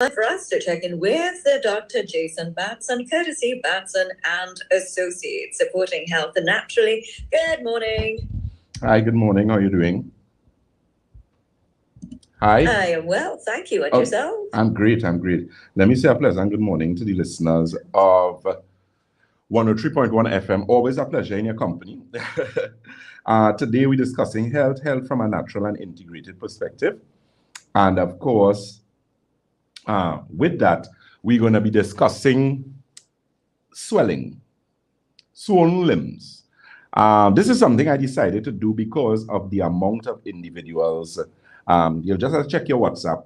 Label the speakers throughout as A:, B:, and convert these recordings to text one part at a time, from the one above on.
A: For us to check in with Dr. Jason Batson, courtesy Batson and Associates, supporting health naturally. Good morning.
B: Hi, good morning. How are you doing? Hi.
A: I am well, thank you. And yourself?
B: I'm great. Let me say a pleasant good morning to the listeners of 103.1 FM. Always a pleasure in your company. Today we're discussing health from a natural and integrated perspective. And of course, with that, we're going to be discussing swelling, swollen limbs. This is something I decided to do because of the amount of individuals. You'll just have to check your WhatsApp.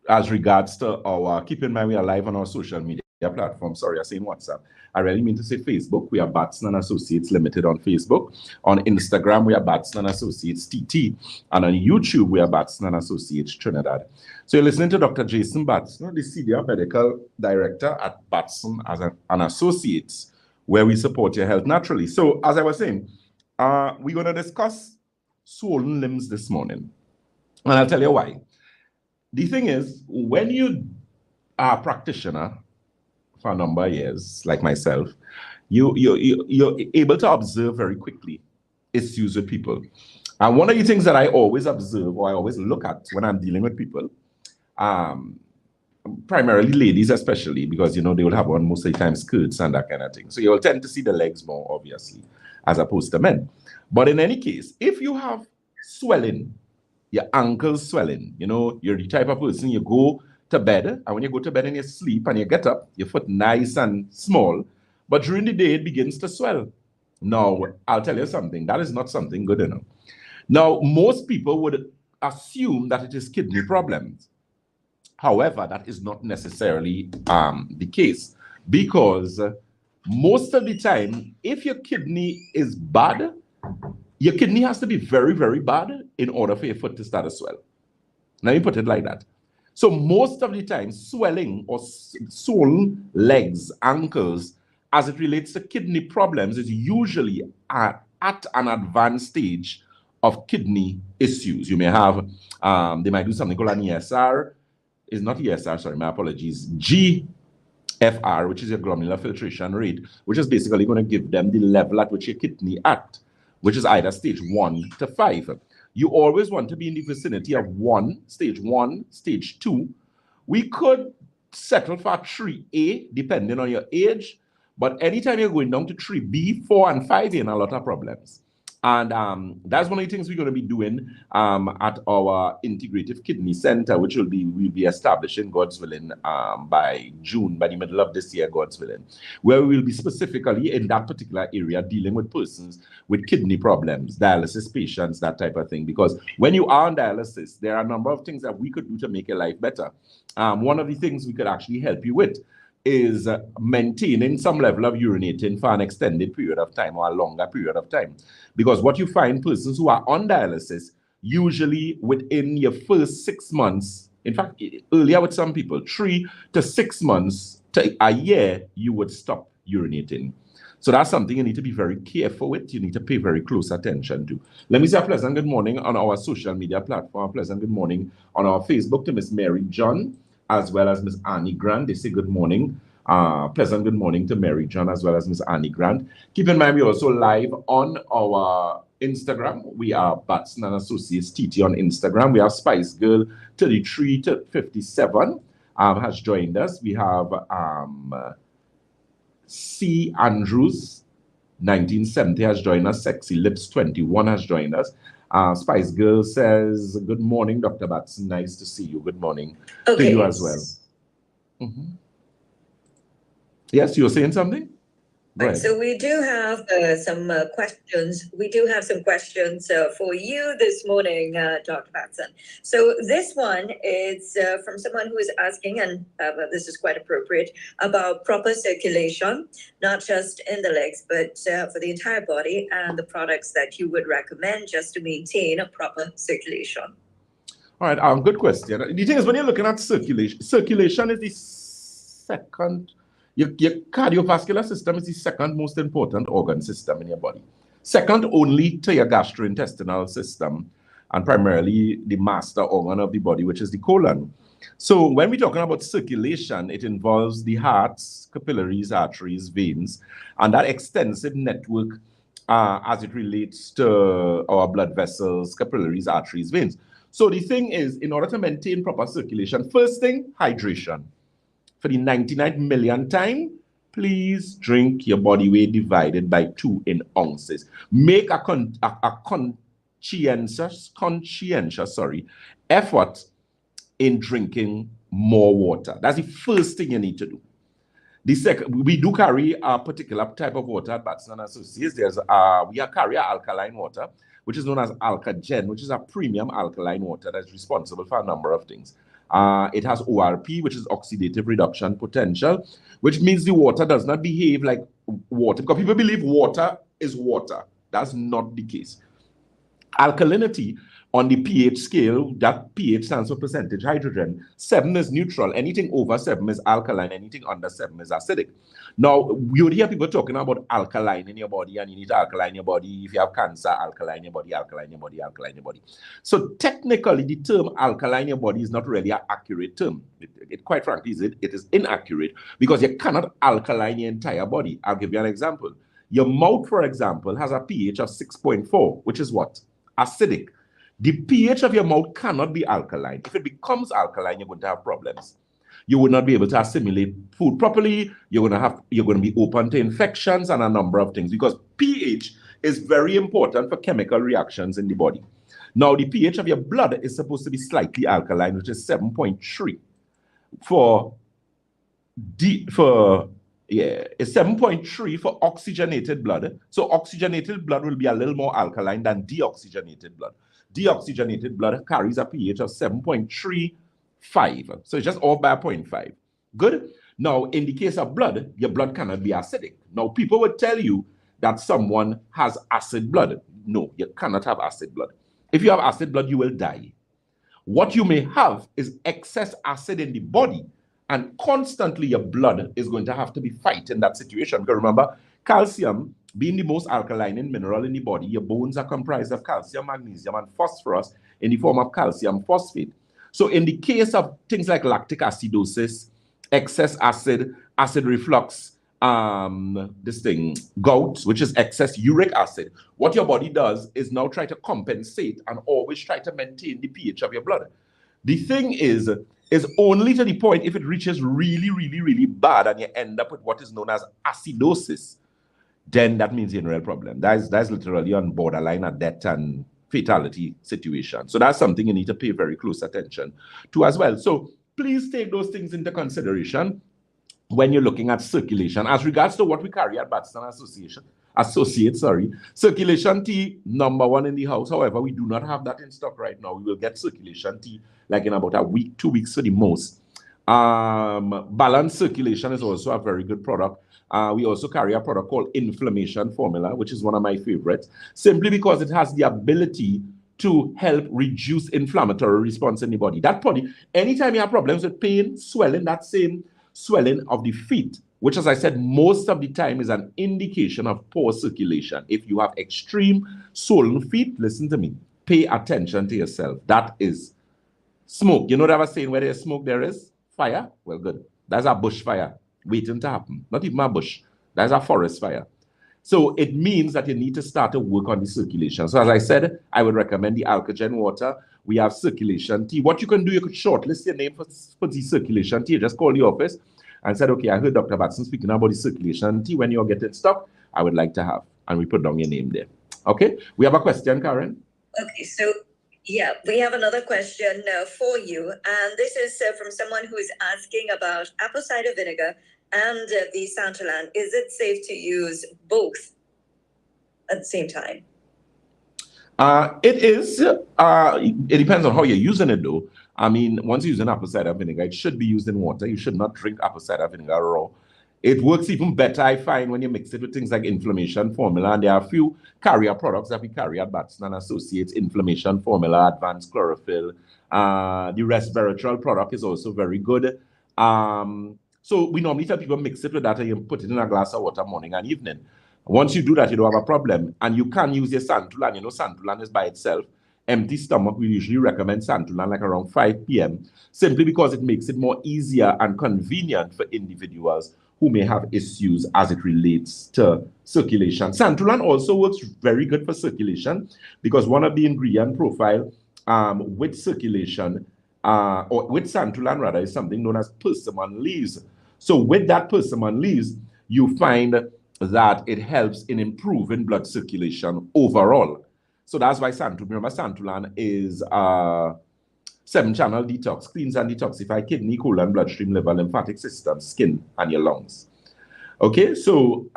B: As regards to our, keep in mind we are live on our social media platform. Sorry, I say in WhatsApp. I really mean to say Facebook. We are Batson and Associates Limited on Facebook. On Instagram, we are Batson and Associates TT. And on YouTube, we are Batson and Associates Trinidad. So you're listening to Dr. Jason Batson, the Senior Medical Director at Batson and Associates, where we support your health naturally. So as I was saying, we're going to discuss swollen limbs this morning. And I'll tell you why. The thing is, when you are a practitioner for a number of years, like myself, you're able to observe very quickly issues with people. And one of the things that I always observe or I always look at when I'm dealing with people, primarily ladies especially, because, they will have on most of the time skirts and that kind of thing. So you'll tend to see the legs more, obviously, as opposed to men. But in any case, if you have swelling, your ankles swelling, you're the type of person, you go to bed, and when you go to bed and you sleep and you get up, your foot nice and small, but during the day it begins to swell. Now, I'll tell you something, that is not something good enough. Now, most people would assume that it is kidney problems. However, that is not necessarily the case, because most of the time, if your kidney is bad, your kidney has to be very, very bad in order for your foot to start to swell. Let me put it like that. So most of the time, swelling or swollen legs, ankles, as it relates to kidney problems, is usually at an advanced stage of kidney issues. You may have, they might do something called an ESR. It's not ESR, sorry, my apologies. GFR, which is your glomerular filtration rate, which is basically going to give them the level at which your kidney act, which is either stage 1 to 5. You always want to be in the vicinity of stage 1, stage 2. We could settle for 3A, depending on your age, but anytime you're going down to 3B, 4, and 5, you're in a lot of problems. And that's one of the things we're going to be doing at our Integrative Kidney Center, which we'll be establishing, God's willing, by June, by the middle of this year, God's willing, where we will be specifically in that particular area dealing with persons with kidney problems, dialysis patients, that type of thing. Because when you are on dialysis, there are a number of things that we could do to make your life better. One of the things we could actually help you with is maintaining some level of urinating for an extended period of time or a longer period of time. Because what you find, persons who are on dialysis, usually within your first 6 months, in fact, earlier with some people, 3 to 6 months to a year, you would stop urinating. So that's something you need to be very careful with. You need to pay very close attention to. Let me say a pleasant good morning on our social media platform. A pleasant good morning on our Facebook to Miss Mary John, as well as Miss Annie Grant. They say good morning. Pleasant good morning to Mary John, as well as Miss Annie Grant. Keep in mind, we're also live on our Instagram. We are Batson and Associates TT on Instagram. We have Spice Girl 33 to 57 has joined us. We have C. Andrews 1970 has joined us. Sexy Lips 21 has joined us. Spice Girl says, good morning, Dr. Batson. Nice to see you. Good morning to you as well. Yes, you were saying something?
A: Right, so we do have some questions. We do have some questions for you this morning, Dr. Batson. So this one is from someone who is asking, and this is quite appropriate, about proper circulation, not just in the legs, but for the entire body, and the products that you would recommend just to maintain a proper circulation.
B: All right, good question. The thing is, when you're looking at circulation is the second. Your cardiovascular system is the second most important organ system in your body. Second only to your gastrointestinal system. and primarily the master organ of the body, which is the colon. So when we're talking about circulation, it involves the hearts, capillaries, arteries, veins, and that extensive network as it relates to our blood vessels, capillaries, arteries, veins. So the thing is, in order to maintain proper circulation, first thing, hydration. For the 99th millionth time, please drink your body weight divided by 2 in ounces. Make a conscientious effort in drinking more water. That's the first thing you need to do. The second, we do carry a particular type of water at Batson Associates. We carry alkaline water, which is known as Alkagen, which is a premium alkaline water that's responsible for a number of things. It has ORP, which is oxidative reduction potential, which means the water does not behave like water, because people believe water is water. That's not the case. Alkalinity on the pH scale, that pH stands for percentage hydrogen. 7 is neutral. Anything over 7 is alkaline. Anything under 7 is acidic. Now, you would hear people talking about alkaline in your body, and you need to alkaline your body. If you have cancer, alkaline your body, alkaline your body, alkaline your body. So technically, the term alkaline your body is not really an accurate term. It quite frankly, it is inaccurate, because you cannot alkaline your entire body. I'll give you an example. Your mouth, for example, has a pH of 6.4, which is what? Acidic. The pH of your mouth cannot be alkaline. If it becomes alkaline, you're going to have problems. You will not be able to assimilate food properly. You're going to be open to infections and a number of things, because pH is very important for chemical reactions in the body. Now, the pH of your blood is supposed to be slightly alkaline, which is 7.3. It's 7.3 for oxygenated blood. So oxygenated blood will be a little more alkaline than deoxygenated blood. Deoxygenated blood carries a pH of 7.35. So it's just off by 0.5. Good. Now, in the case of blood, your blood cannot be acidic. Now, people would tell you that someone has acid blood. No, you cannot have acid blood. If you have acid blood, you will die. What you may have is excess acid in the body, and constantly your blood is going to have to be fighting that situation. Because remember, calcium being the most alkaline mineral in the body, your bones are comprised of calcium, magnesium, and phosphorus in the form of calcium phosphate. So in the case of things like lactic acidosis, excess acid, acid reflux, gout, which is excess uric acid, what your body does is now try to compensate and always try to maintain the pH of your blood. The thing is only to the point if it reaches really, really, really bad and you end up with what is known as acidosis, then that means you're in a real problem. That's literally on borderline of death and fatality situation. So that's something you need to pay very close attention to as well. So please take those things into consideration when you're looking at circulation. As regards to what we carry at Batson Associates, circulation tea, #1 in the house. However, we do not have that in stock right now. We will get circulation tea like in about a week, 2 weeks for the most. Balanced circulation is also a very good product. We also carry a product called Inflammation Formula, which is one of my favorites, simply because it has the ability to help reduce inflammatory response in the body. That body, anytime you have problems with pain, swelling, that same swelling of the feet, which, as I said, most of the time is an indication of poor circulation. If you have extreme swollen feet, listen to me, pay attention to yourself. That is smoke. You know what I was saying, where there's smoke, there is fire? Well, good. That's a bush fire waiting to happen. Not even a bush. That's a forest fire. So it means that you need to start to work on the circulation. So as I said, I would recommend the Alkagen water. We have circulation tea. What you can do, you could shortlist your name for the circulation tea. Just call the office and said, okay, I heard Dr. Batson speaking about the circulation tea. When you're getting stuck, I would like to have. And we put down your name there. Okay? We have a question, Karen.
A: Okay, so yeah, we have another question for you. And this is from someone who is asking about apple cider vinegar and the Santolan. Is it safe to use both at the same time?
B: It is. It depends on how you're using it, though. I mean, once you're using apple cider vinegar, it should be used in water. You should not drink apple cider vinegar raw. It works even better, I find, when you mix it with things like Inflammation Formula. And there are a few carrier products that we carry at Batson Associates, Inflammation Formula, Advanced Chlorophyll. The resveratrol product is also very good. So we normally tell people mix it with that and you put it in a glass of water morning and evening. Once you do that, you don't have a problem. And you can use your Santolan. You know, Santolan is by itself. empty stomach, we usually recommend Santulan like around 5 p.m. simply because it makes it more easier and convenient for individuals who may have issues as it relates to circulation. Santulan also works very good for circulation because one of the ingredient profile with circulation or with Santulan rather is something known as persimmon leaves. So with that persimmon leaves, you find that it helps in improving blood circulation overall. So that's why Santulan is 7-channel detox, cleans and detoxify kidney, colon, bloodstream, liver, lymphatic system, skin, and your lungs. Okay, so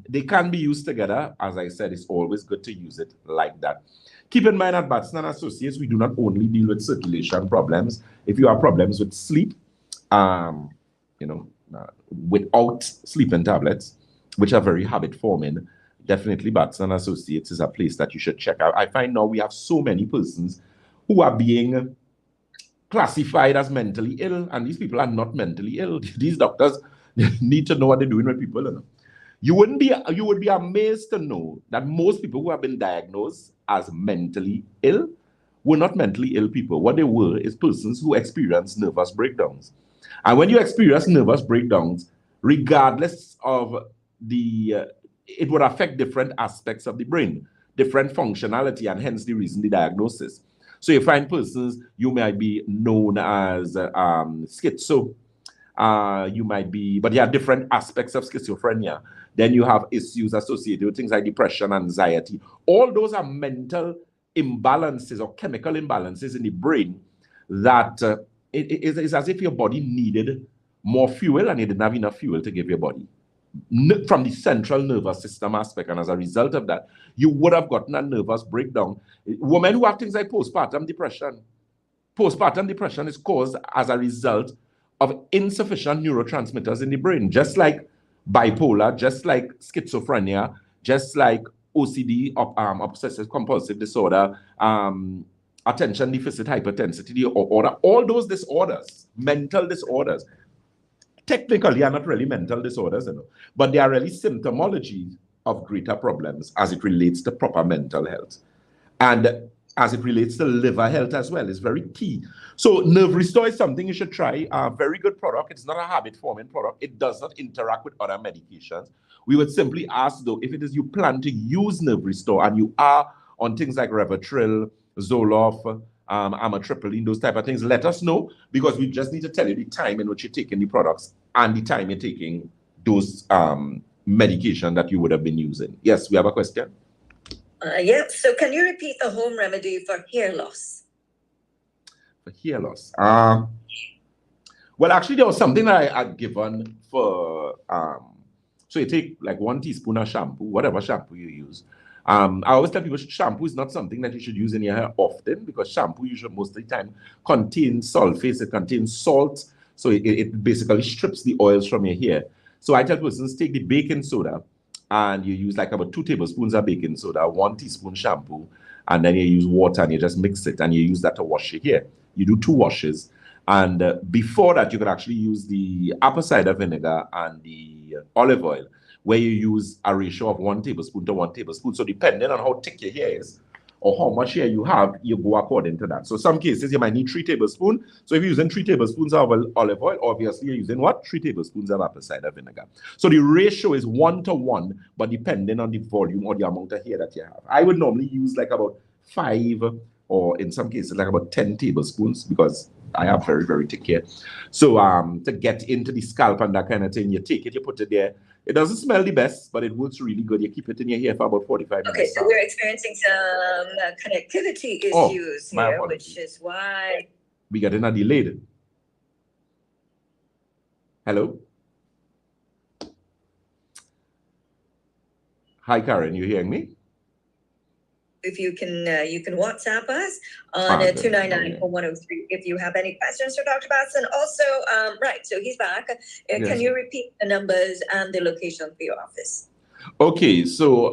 B: they can be used together. As I said, it's always good to use it like that. Keep in mind at Batson & Associates, we do not only deal with circulation problems. If you have problems with sleep, without sleeping tablets, which are very habit-forming, definitely Batson & Associates is a place that you should check out. I find now we have so many persons who are being classified as mentally ill, and these people are not mentally ill. These doctors need to know what they're doing with people. You know? You would be amazed to know that most people who have been diagnosed as mentally ill were not mentally ill people. What they were is persons who experience nervous breakdowns. And when you experience nervous breakdowns, regardless of it would affect different aspects of the brain, different functionality, and hence the reason the diagnosis. So you find persons, you might be known as schizo, you might be, but you have different aspects of schizophrenia. Then you have issues associated with things like depression, anxiety. All those are mental imbalances or chemical imbalances in the brain that it's as if your body needed more fuel and you didn't have enough fuel to give your body from the central nervous system aspect. And as a result of that, you would have gotten a nervous breakdown. Women who have things like postpartum depression is caused as a result of insufficient neurotransmitters in the brain, just like bipolar, just like schizophrenia, just like OCD, obsessive compulsive disorder, attention deficit hyperintensity disorder, all those disorders, mental disorders, technically are not really mental disorders, but they are really symptomology of greater problems as it relates to proper mental health. And as it relates to liver health as well, is very key. So Nerve Restore is something you should try. A very good product. It's not a habit-forming product. It does not interact with other medications. We would simply ask, though, if it is you plan to use Nerve Restore and you are on things like Revotril, Zoloft, amitriptyline, those type of things, let us know, because we just need to tell you the time in which you're taking the products and the time you're taking those medication that you would have been using. Yes, we have a question.
A: Yeah, so can you repeat the home remedy for hair loss?
B: For hair loss? Well, actually, there was something that I had given for, so you take like 1 teaspoon of shampoo, whatever shampoo you use. I always tell people shampoo is not something that you should use in your hair often, because shampoo usually most of the time contains sulfates, it contains salt, so it basically strips the oils from your hair. So I tell persons, take the baking soda, and you use like about 2 tablespoons of baking soda, 1 teaspoon shampoo, and then you use water and you just mix it and you use that to wash your hair. You do 2 washes. And before that, you could actually use the apple cider vinegar and the olive oil, where you use a ratio of 1 tablespoon to 1 tablespoon. So depending on how thick your hair is or how much hair you have, you go according to that. So some cases you might need 3 tablespoons. So if you're using 3 tablespoons of olive oil, obviously you're using what? 3 tablespoons of apple cider vinegar. So the ratio is 1 to 1, but depending on the volume or the amount of hair that you have. I would normally use like about 5, or in some cases like about 10 tablespoons, because I have very, very thick hair. So to get into the scalp and that kind of thing, you take it, you put it there. It doesn't smell the best, but it works really good. You keep it in your hair for about 45 minutes.
A: Okay, so we're experiencing some connectivity issues here, which is why
B: we got in a delayed. Hello? Hi, Karen, you hearing me?
A: If you can WhatsApp us on 299-4103 if you have any questions for Dr. Batson. Also, right, so he's back. Can you repeat the numbers and the location for your office?
B: Okay, so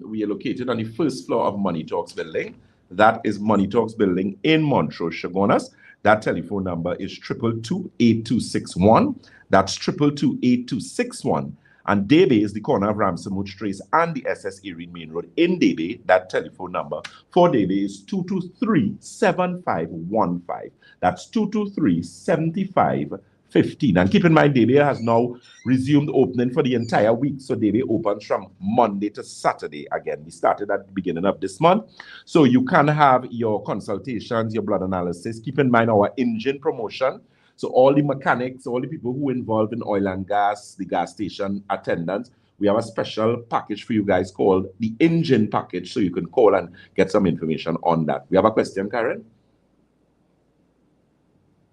B: we are located on the 1st floor of Money Talks building. That is Money Talks building in Montrose, Chaguanas. That telephone number is 222-8261. That's 222-8261. And Debe is the corner of Ramsamouch Trace and the SS Erin Main Road in Debe. That telephone number for Debe is 223-7515. That's 223-7515. And keep in mind, Debe has now resumed opening for the entire week. So Debe opens from Monday to Saturday again. We started at the beginning of this month. So you can have your consultations, your blood analysis. Keep in mind our engine promotion. So all the mechanics, all the people who are involved in oil and gas, the gas station attendants, we have a special package for you guys called the engine package. So you can call and get some information on that. We have a question, Karen?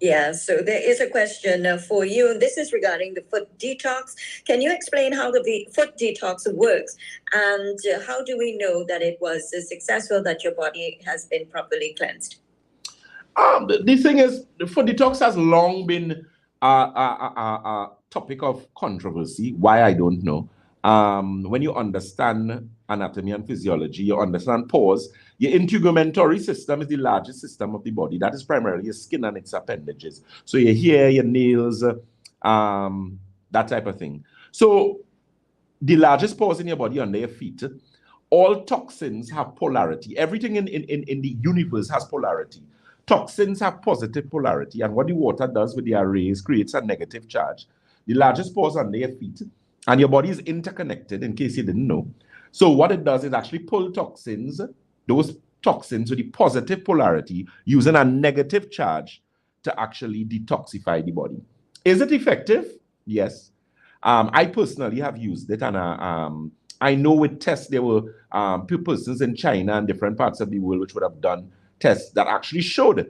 A: Yeah, so there is a question for you, and this is regarding the foot detox. Can you explain how the foot detox works, and how do we know that it was successful, that your body has been properly cleansed?
B: The thing is, the foot detox has long been a topic of controversy. Why, I don't know. When you understand anatomy and physiology, you understand pores. Your integumentary system is the largest system of the body. That is primarily your skin and its appendages. So your hair, your nails, that type of thing. So the largest pores in your body under your feet. All toxins have polarity. Everything in the universe has polarity. Toxins have positive polarity, and what the water does with the arrays creates a negative charge. The largest pores under your feet, and your body is interconnected, in case you didn't know. So what it does is actually pull toxins, those toxins with the positive polarity, using a negative charge to actually detoxify the body. Is it effective? Yes. I personally have used it, and I know with tests there were persons in China and different parts of the world which would have done tests that actually showed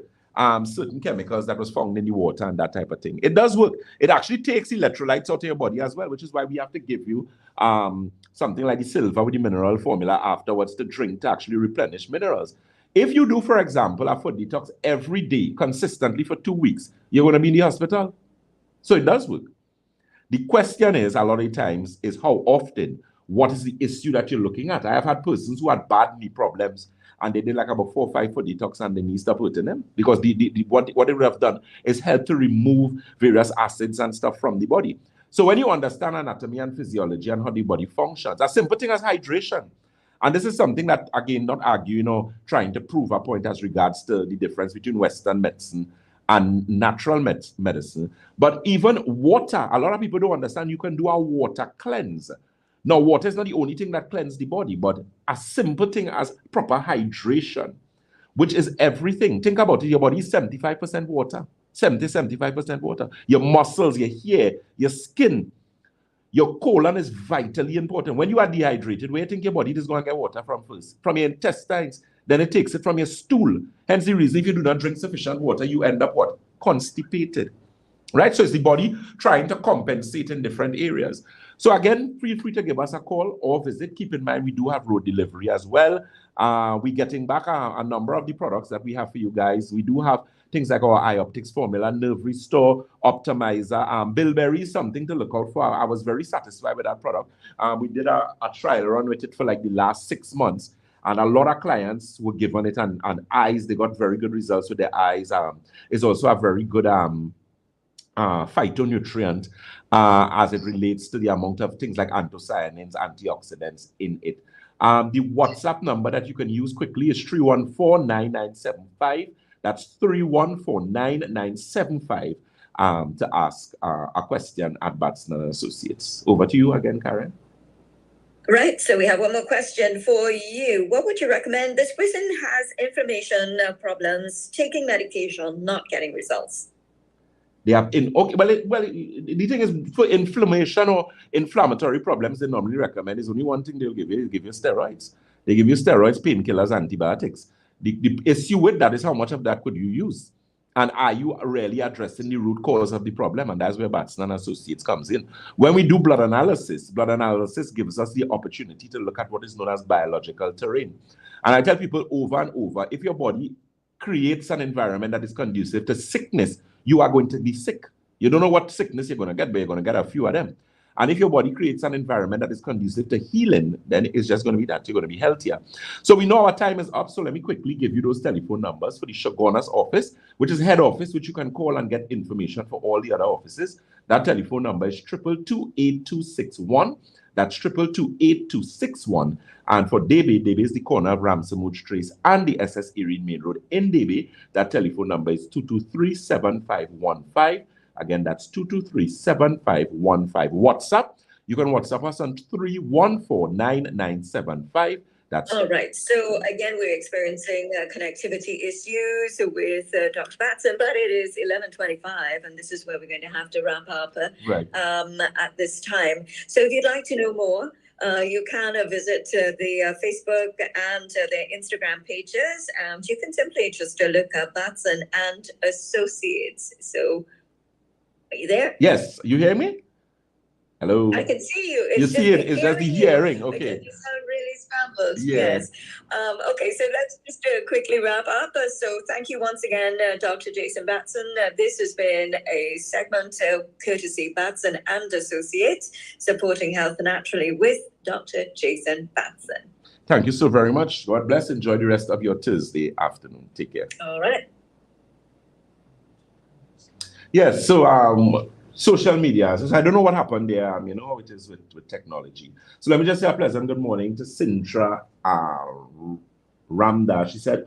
B: certain chemicals that was found in the water and that type of thing. It does work. It actually takes electrolytes out of your body as well, which is why we have to give you something like the silver with the mineral formula afterwards to drink to actually replenish minerals. If you do, for example, a foot detox every day consistently for 2 weeks, you're going to be in the hospital. So it does work. The question is, a lot of times, is how often, what is the issue that you're looking at? I have had persons who had bad knee problems, and they did like about 4 or 5 foot detox, and the knees stopped hurting them, because what they would have done is help to remove various acids and stuff from the body. So when you understand anatomy and physiology and how the body functions, a simple thing as hydration. And this is something that, again, not arguing or trying to prove a point as regards to the difference between Western medicine and natural medicine. But even water, a lot of people don't understand you can do a water cleanse. Now, water is not the only thing that cleanses the body, but a simple thing as proper hydration, which is everything. Think about it. Your body is 75% water, 75% water. Your muscles, your hair, your skin, your colon is vitally important. When you are dehydrated, where you think your body is going to get water from first? From your intestines. Then it takes it from your stool. Hence the reason if you do not drink sufficient water, you end up what? Constipated. Right? So it's the body trying to compensate in different areas. So again, feel free to give us a call or visit. Keep in mind, we do have road delivery as well. We're getting back a number of the products that we have for you guys. We do have things like our eye optics formula, nerve restore, optimizer, bilberry is something to look out for. I was very satisfied with that product. We did a trial run with it for like the last 6 months. And a lot of clients were given it, and eyes, they got very good results with their eyes. It's also a very good phytonutrient as it relates to the amount of things like anthocyanins, antioxidants in it. The WhatsApp number that you can use quickly is 314-9975. That's 314-9975 to ask a question at Batson & Associates. Over to you again, Karen.
A: Right, so we have one more question for you. What would you recommend? This person has inflammation problems, taking medication, not getting results.
B: They have the thing is, for inflammation or inflammatory problems, they normally recommend is only one thing they'll give you steroids. They give you steroids, painkillers, antibiotics. The issue with that is how much of that could you use? And are you really addressing the root cause of the problem? And that's where Batson & Associates comes in. When we do blood analysis gives us the opportunity to look at what is known as biological terrain. And I tell people over and over, if your body creates an environment that is conducive to sickness, you are going to be sick. You don't know what sickness you're going to get, but you're going to get a few of them. And if your body creates an environment that is conducive to healing, then it's just going to be that you're going to be healthier. So we know our time is up. So let me quickly give you those telephone numbers for the Shogunas office, which is head office, which you can call and get information for all the other offices. That telephone number is 222-8261. That's 222-8261. And for Debe is the corner of Ramsey Trace and the SS Erin Main Road in Debe. That telephone number is 223-7515. Again, that's 223-7515. WhatsApp, you can WhatsApp us on 314-9975. That's
A: all right. So again, we're experiencing connectivity issues with Dr. Batson, but it is 11:25, and this is where we're going to have to wrap up at this time. So if you'd like to know more, you can visit the Facebook and the Instagram pages, and you can simply just look up Batson and Associates. So, are you there?
B: Yes. You hear me? Hello.
A: I can see you. It's
B: you see it? It's just the hearing. Okay.
A: You sound really scrambled.
B: Yeah.
A: Yes. Okay, so let's just quickly wrap up. So thank you once again, Dr. Jason Batson. This has been a segment courtesy Batson and Associates, supporting health naturally with Dr. Jason Batson.
B: Thank you so very much. God bless. Enjoy the rest of your Thursday afternoon. Take care.
A: All right.
B: Yes. So social media. So I don't know what happened there. You know how it is with technology. So let me just say a pleasant good morning to Sintra Ramda. She said,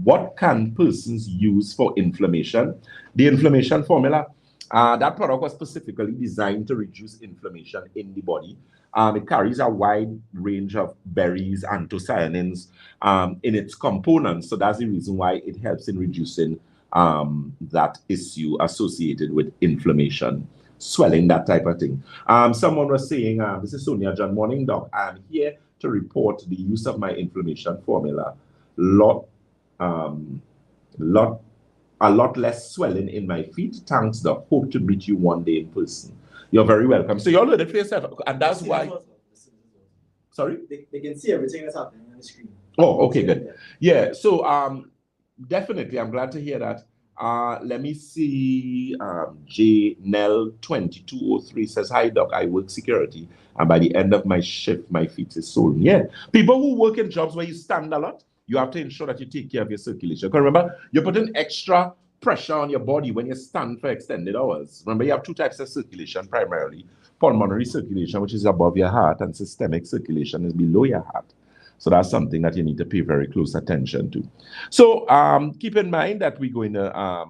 B: what can persons use for inflammation? The inflammation formula, that product was specifically designed to reduce inflammation in the body. It carries a wide range of berries, anthocyanins in its components. So that's the reason why it helps in reducing that issue associated with inflammation, swelling, that type of thing. Someone was saying, this is Sonia John, morning doc, I'm here to report the use of my inflammation formula. A lot less swelling in my feet. Thanks, doc. Hope to meet you one day in person. You're very welcome. So you all heard it for yourself, and that's why. Sorry?
C: They can see everything that's happening on the screen.
B: Oh, okay, good. Yeah, so definitely, I'm glad to hear that. Let me see. J Nell 2203 says, hi, doc. I work security, and by the end of my shift, my feet is swollen. Yeah, people who work in jobs where you stand a lot, you have to ensure that you take care of your circulation. Because remember, you're putting extra pressure on your body when you stand for extended hours. Remember, you have two types of circulation primarily. Pulmonary circulation, which is above your heart, and systemic circulation is below your heart. So that's something that you need to pay very close attention to. So keep in mind that we're going to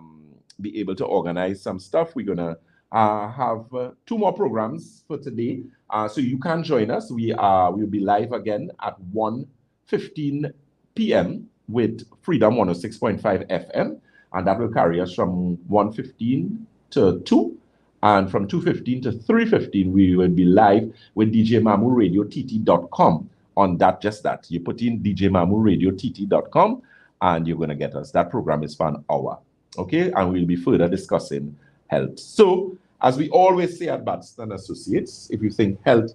B: be able to organize some stuff. We're going to have 2 more programs for today. So you can join us. We'll be live again at 1:15 p.m. with Freedom 106.5 FM. And that will carry us from 1:15 to 2. And from 2:15 to 3:15, we will be live with DJMamuRadioTT.com. On that, just that. You put in DJMamuRadioTT.com and you're going to get us. That program is for an hour. Okay? And we'll be further discussing health. So, as we always say at Batson Associates, if you think health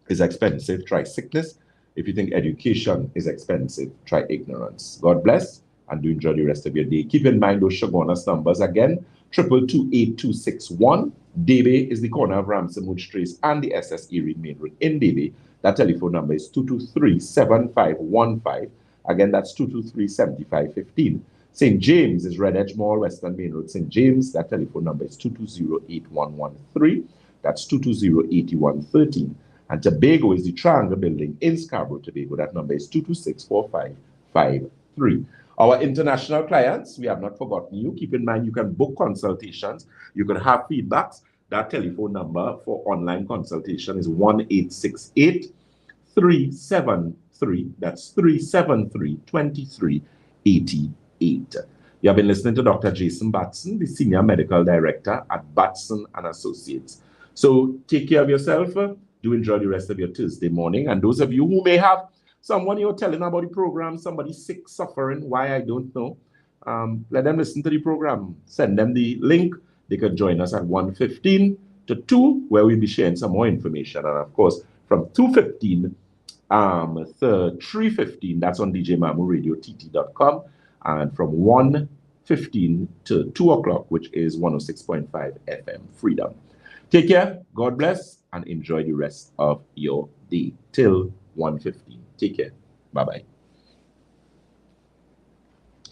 B: is expensive, try sickness. If you think education is expensive, try ignorance. God bless and do enjoy the rest of your day. Keep in mind those Shogunas numbers again. 222-8261. Debe is the corner of Ramsey Trace and the SS Erin Main Road in Debe. That telephone number is 223-7515. Again, that's 223-7515. St. James is Red Edge Mall, Western Main Road, St. James. That telephone number is 220-8113. That's 220-8113. And Tobago is the Triangle Building in Scarborough, Tobago. That number is 226-4553. Our international clients, we have not forgotten you. Keep in mind, you can book consultations. You can have feedbacks. That telephone number for online consultation is 1-868-373. That's 373-2388. You have been listening to Dr. Jason Batson, the Senior Medical Director at Batson and Associates. So take care of yourself. Do enjoy the rest of your Thursday morning. And those of you who may have someone you're telling about the program, somebody sick, suffering, why I don't know, let them listen to the program. Send them the link. They can join us at 1:15 to 2, where we'll be sharing some more information. And of course, from 2:15 to 3:15, that's on DJMamuRadioTT.com. And from 1:15 to 2 o'clock, which is 106.5 FM Freedom. Take care, God bless, and enjoy the rest of your day till 1:15. Take care. Bye-bye.